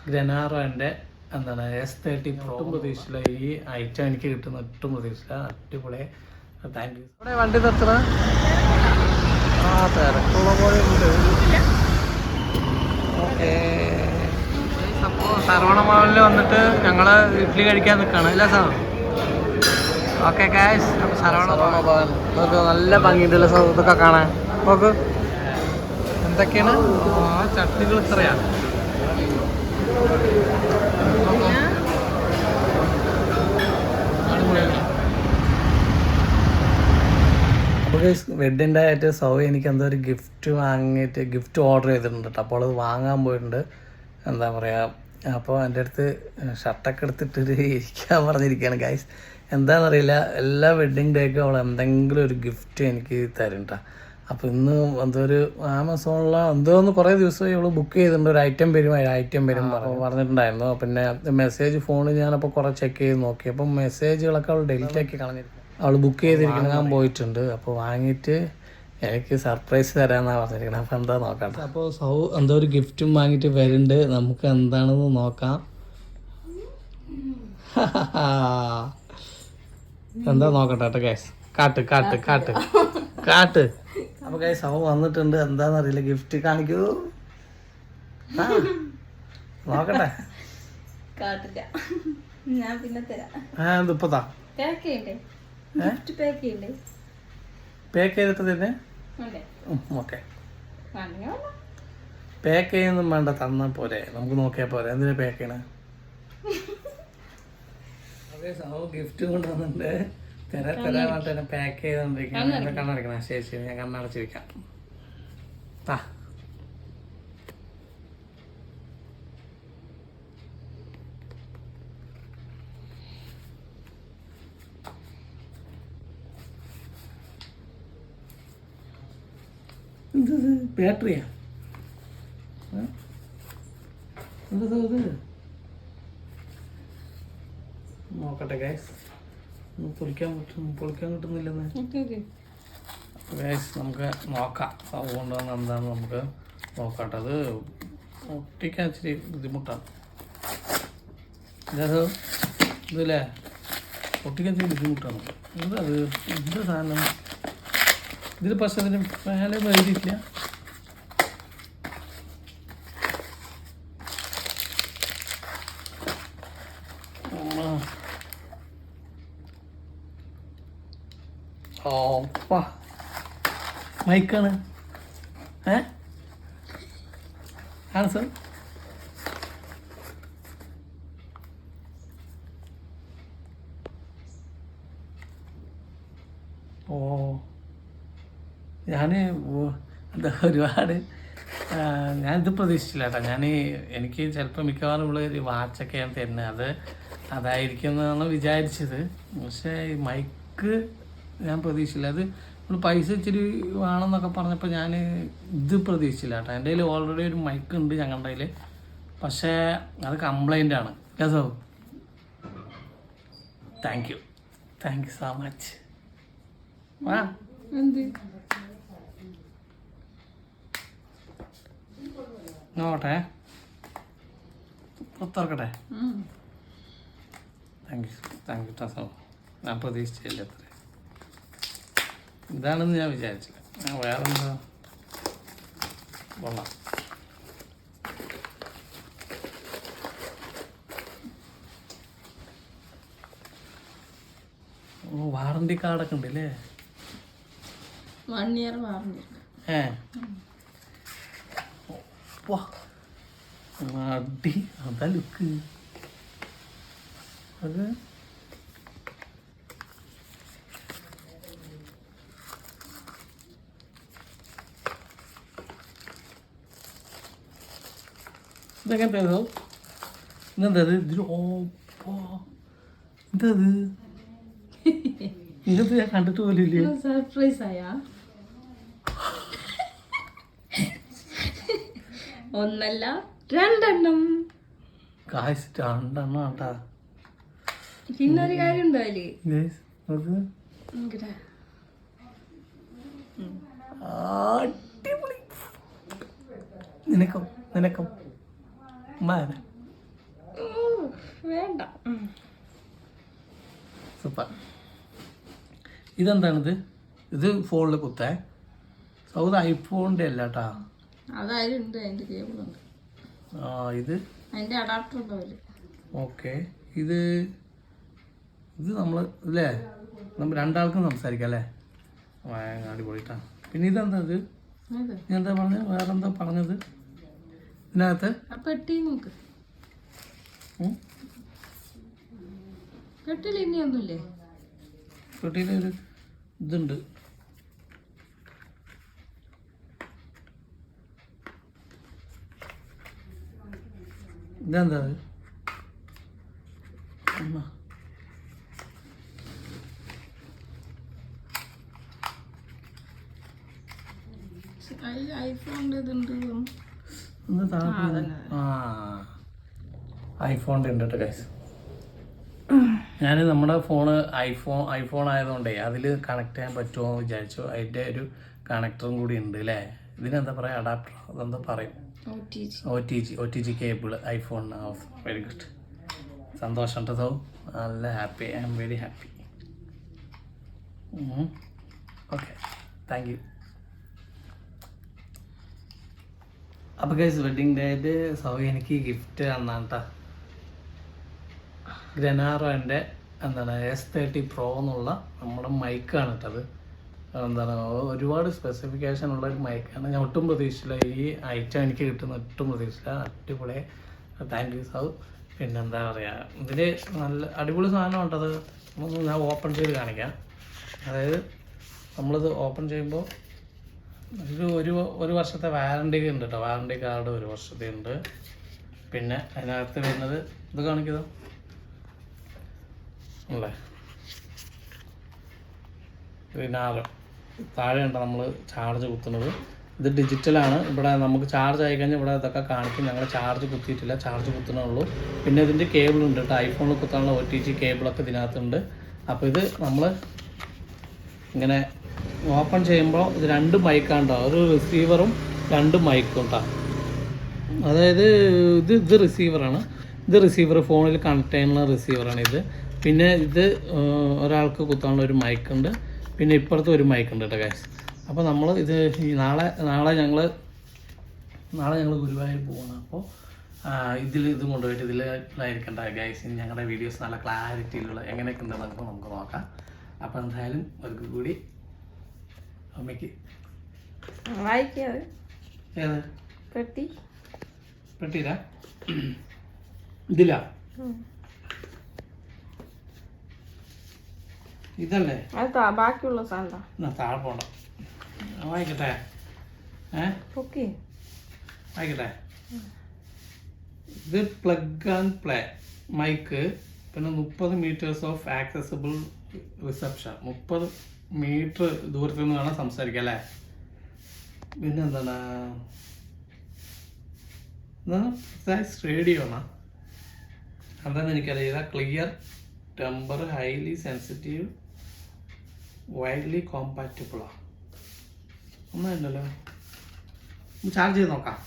ഗ്രനാറോൻ്റെ എന്താണ് S30 Pro. ഒട്ടും പ്രതീക്ഷിച്ചില്ല ഈ ഐറ്റം എനിക്ക് കിട്ടുന്ന, ഒട്ടും പ്രതീക്ഷിച്ചില്ല. അടിപൊളി. Thank you. ഇവിടെ വണ്ടി നിർത്തണ തിരക്കുള്ള പോലെ ഉണ്ട്. ഓക്കെ, അപ്പോൾ സർവണ മാളിൽ വന്നിട്ട് ഞങ്ങൾ ഇഡ്ഡലി കഴിക്കാൻ നിൽക്കുകയാണ് അല്ലേ സാർ? ഓക്കെ ഗായ്സ്, അപ്പോൾ സർവണ ഭവൻ നോക്ക്, നല്ല ഭംഗിയുണ്ടല്ലോ സാർ ഇതൊക്കെ കാണാൻ. നോക്ക് എന്തൊക്കെയാണ് ചട്നികൾ ഇത്രയാണ്. വെഡിൻ്റെ ആയിട്ട് എനിക്ക് എന്തോ ഒരു ഗിഫ്റ്റ് ഓർഡർ ചെയ്തിട്ടുണ്ട് കേട്ടോ. അപ്പോൾ അത് വാങ്ങാൻ പോയിട്ടുണ്ട്. എന്താ പറയുക, അപ്പോൾ എൻ്റെ അടുത്ത് ഷർട്ടൊക്കെ എടുത്തിട്ട് ഇരിക്കാൻ പറഞ്ഞിരിക്കുകയാണ് ഗൈസ്. എന്താണെന്നറിയില്ല, എല്ലാ വെഡ്ഡിങ് ഡേക്കും അവൾ എന്തെങ്കിലും ഒരു ഗിഫ്റ്റ് എനിക്ക് തരും കേട്ടോ. അപ്പോൾ ഇന്ന് എന്തോ ഒരു ആമസോണിൽ എന്തോന്ന് കുറേ ദിവസമായി അവൾ ബുക്ക് ചെയ്തിട്ടുണ്ട്. ഒരു ഐറ്റം വരും പറഞ്ഞിട്ടുണ്ടായിരുന്നു. പിന്നെ മെസ്സേജ് ഫോണിൽ ഞാനപ്പോൾ കുറേ ചെക്ക് ചെയ്ത് നോക്കി. അപ്പം മെസ്സേജുകളൊക്കെ അവൾ ഡിലീറ്റ് ആക്കി കളഞ്ഞിരിക്കും. അവൾ ബുക്ക് ചെയ്തിരിക്കണം, ഞാൻ പോയിട്ടുണ്ട്. അപ്പോൾ വാങ്ങിയിട്ട് എനിക്ക് സർപ്രൈസ് തരാമെന്നാണ് പറഞ്ഞിരിക്കണം. അപ്പോൾ എന്താ നോക്കാം. അപ്പോൾ എന്തോ ഒരു ഗിഫ്റ്റും വാങ്ങിയിട്ട് വരുന്നുണ്ട്. നമുക്ക് എന്താണെന്ന് നോക്കാം. എന്താ നോക്കട്ടെ കേട്ടോ ഗൈസ്. കാട്ട്. അപ്പോൾ ഗൈസ് വന്നിട്ടുണ്ട്. എന്താണെന്നറിയില്ല, ഗിഫ്റ്റ് കാണിക്കൂ. നോക്കട്ടെ. ഇതിപ്പോ പാക്ക് ചെയ്തിട്ട് തന്നെ. ഓക്കെ, പാക്ക് ചെയ്യുന്നൊന്നും വേണ്ട, തന്നാൽ പോരെ, നമുക്ക് നോക്കിയാൽ പോരെ. എന്തിനാ പാക്ക് ചെയ്യണേ? ഗിഫ്റ്റ് കൊണ്ടുവന്നിട്ടുണ്ട്. തരാനായിട്ട് തന്നെ പാക്ക് ചെയ്തോണ്ടിരിക്കണം. കണ്ണടയ്ക്കണം. ശരി, ഞാൻ കണ്ണടച്ച് വെക്കാം. എന്തത്, ബാറ്ററിയാ? എന്തത് ഇത്? നോക്കട്ടെ ഗൈസ്, പൊളിക്കാൻ കിട്ടുന്നില്ലെന്ന്. ഗൈസ് നമുക്ക് നോക്കാം. കൊണ്ടുവന്ന് എന്താണെന്ന് നമുക്ക് നോക്കട്ടെ. അത് ഒട്ടിക്കാൻ ഇച്ചിരി ബുദ്ധിമുട്ടാണ്. ഇതല്ലേ ഒട്ടിക്കാൻ ഇച്ചിരി ബുദ്ധിമുട്ടാണ്. എന്തത്, എന്ത് സാധനം ഇതിൽ? പക്ഷെ അതിന് മേലെ എഴുതിയിട്ടില്ല. മൈക്കാണ്. ആണ് സർ. ഞാൻ എന്താ ഒരുപാട് ഞാനിത് പ്രതീക്ഷിച്ചില്ല കേട്ടോ. എനിക്ക് ചിലപ്പോൾ മിക്കവാറും ഉള്ള ഒരു വാച്ചൊക്കെ ഞാൻ തരുന്നത് അതായിരിക്കും എന്നാണ് വിചാരിച്ചത്. പക്ഷേ ഈ മൈക്ക് ഞാൻ പ്രതീക്ഷിച്ചില്ല. അത് നമ്മൾ പൈസ ഇച്ചിരി വേണമെന്നൊക്കെ പറഞ്ഞപ്പോൾ ഞാൻ ഇത് പ്രതീക്ഷിച്ചില്ല കേട്ടോ. എൻ്റെ കയ്യിൽ ഓൾറെഡി ഒരു മൈക്ക് ഉണ്ട് ഞങ്ങളുടെ കയ്യിൽ. പക്ഷേ അത് കംപ്ലൈൻ്റ് ആണ്. കേസോ, താങ്ക് യു സോ മച്ച്. നോട്ടെ, പുറത്തിറക്കട്ടെ. Thank you ടസോ. ഞാൻ പ്രതീക്ഷിച്ചില്ല അത്ര ഇതാണെന്ന് ഞാൻ വിചാരിച്ചില്ല. വേറെന്താ കൊള്ളാം. വാറണ്ടി കാർഡൊക്കെ ഉണ്ട് അല്ലേ? 1 year വാറണ്ടി. അടി, അതാ ലുക്ക്. അത് ഇതൊക്കെ എന്തോ ഇന്നെന്തത് ഇതിൽ? എന്തത് ഇങ്ങനത്തെ ഞാൻ കണ്ടിട്ട് പോലില്ലേ. സർപ്രൈസ് ആയാ? ഒന്നല്ല രണ്ടെണ്ണം. കാശ് 2 എണ്ണം ആട്ടാ. പിന്നൊരു കാര്യം ഉണ്ടോ അതില്? അടിപൊളി. നിനക്കും വേണ്ട. സൂപ്പർ. ഇതെന്താണിത്? ഇത് ഫോണിൽ കുത്തേ സൗദ് ഐഫോണിൻ്റെ അല്ല കേട്ടാ. അതായത് അതിന്റെ കേബിൾ ഉണ്ട്. ഇത് അതിന്റെ അഡാപ്റ്റർ ഉണ്ടാവില്ല. ഓക്കെ. ഇത് നമ്മൾ അല്ലേ, നമ്മൾ രണ്ടാൾക്കും സംസാരിക്കാം അല്ലേ? അടിപൊളിട്ടാ. പിന്നെ ഇതെന്താ? ഇത് ഞാൻ എന്താ പറഞ്ഞത്? വേറെന്താ പറഞ്ഞത് ഇതിനകത്ത്? പെട്ടി നോക്ക്. പെട്ടിയിൽ ഇനിയൊന്നുമില്ലേ? പെട്ടിയിലൊരു ഇതുണ്ട്. ഇതെന്താ? ഐഫോണിന്റെ ഇതുണ്ട്. ഐഫോണിൻ്റെ ഉണ്ട് കേട്ടോ ഗൈസ്. ഞാൻ നമ്മുടെ ഫോണ് ഐഫോൺ ആയതുകൊണ്ടേ അതിൽ കണക്ട് ചെയ്യാൻ പറ്റുമോ എന്ന് വിചാരിച്ചു. അതിൻ്റെ ഒരു കണക്ടറും കൂടി ഉണ്ട് അല്ലേ? ഇതിനെന്താ പറയുക? അഡാപ്റ്റർ അതെന്താ പറയും? O T G cable iPhone. Very good. സന്തോഷം കേട്ടോ. നല്ല happy. I am very happy. Okay, thank you. അപ്പോൾ ഗൈസ്, വെഡിങ് ഡേറ്റ് എനിക്ക് ഗിഫ്റ്റ് തന്നാണ് കേട്ടോ. ഗ്രനാറോൻ്റെ എന്താണ് S30 Pro എന്നുള്ള നമ്മുടെ മൈക്കാണ് കേട്ടത്. എന്താണ് ഒരുപാട് സ്പെസിഫിക്കേഷൻ ഉള്ള ഒരു മൈക്കാണ്. ഞാൻ ഒട്ടും പ്രതീക്ഷിച്ചില്ല ഈ ഐറ്റം എനിക്ക് കിട്ടുന്ന, ഒട്ടും പ്രതീക്ഷിച്ചില്ല. അടിപൊളി. താങ്ക് യു സൗ. പിന്നെ എന്താ പറയുക, ഇതിൽ നല്ല അടിപൊളി സാധനം ഉണ്ടത്. ഞാൻ ഓപ്പൺ ചെയ്ത് കാണിക്കാം. അതായത് നമ്മളിത് ഓപ്പൺ ചെയ്യുമ്പോൾ ഒരു വർഷത്തെ വാറണ്ടി ഉണ്ട് കേട്ടോ. വാറണ്ടി കാർഡ് 1 വർഷത്തെ ഉണ്ട്. പിന്നെ അതിനകത്ത് വരുന്നത് ഇത് കാണിക്കുന്നോ അല്ലേ? ഗ്രിനാറോ താഴെ ഉണ്ട് നമ്മൾ ചാർജ് കുത്തുന്നത്. ഇത് ഡിജിറ്റലാണ്. ഇവിടെ നമുക്ക് ചാർജ് ആയി കഴിഞ്ഞാൽ ഇവിടെ ഇതൊക്കെ കാണിക്കും. ഞങ്ങൾ ചാർജ് കുത്തിയിട്ടില്ല, ചാർജ് കുത്തുന്നുള്ളൂ. പിന്നെ ഇതിൻ്റെ കേബിൾ ഉണ്ട് കേട്ടോ. ഐഫോണിൽ കുത്താനുള്ള OTG കേബിളൊക്കെ ഇതിനകത്തുണ്ട്. അപ്പോൾ ഇത് നമ്മൾ ഇങ്ങനെ ഓപ്പൺ ചെയ്യുമ്പോൾ ഇത് 2 മൈക്കാണ് കേട്ടോ. ഒരു റിസീവറും 2 മൈക്കും കേട്ടോ. അതായത് ഇത് റിസീവറാണ്. ഇത് റിസീവർ, ഫോണിൽ കണക്ട് ചെയ്യാനുള്ള റിസീവറാണ് ഇത്. പിന്നെ ഇത് ഒരാൾക്ക് കുത്താനുള്ള ഒരു മൈക്കുണ്ട്. പിന്നെ ഇപ്പുറത്ത് ഒരു മൈക്കുണ്ട് കേട്ടോ ഗൈസ്. അപ്പോൾ നമ്മൾ ഇത് ഈ നാളെ ഞങ്ങൾ ഗുരുവായൂർ പോകണം. അപ്പോൾ ഇത് കൊണ്ടുപോയിട്ട് ഇതിലായിരിക്കണ്ട ഗൈസ്. ഞങ്ങളുടെ വീഡിയോസ് നല്ല ക്ലാരിറ്റിയിലുള്ള എങ്ങനെയൊക്കെ ഉണ്ടെന്ന് നമുക്ക് നോക്കാം. അപ്പോൾ എന്തായാലും ഒരിക്കൽ കൂടി അമ്മയ്ക്ക് വായിക്കാതെ ഏത് പെട്ടിയിലാ ഇതില്ല, ഇതല്ലേ ബാക്കിയുള്ള സാധനം താഴെ പോണ്ട. വായിക്കട്ടെ വായിക്കട്ടെ. ഇത് പ്ലഗ് ആൻഡ് പ്ലേ മൈക്ക്. പിന്നെ 30 metres of accessible reception. 30 metre ദൂരത്തിൽ നിന്ന് വേണം സംസാരിക്കാം അല്ലേ? പിന്നെ എന്താണ് റേഡിയോ ആണോ എന്താണെന്ന് എനിക്കറിയാം. Clear, temper, highly sensitive, widely കോമ്പാറ്റബിളാണ്. ഒന്നുമില്ലല്ലോ. ചാർജ് ചെയ്ത് നോക്കാം.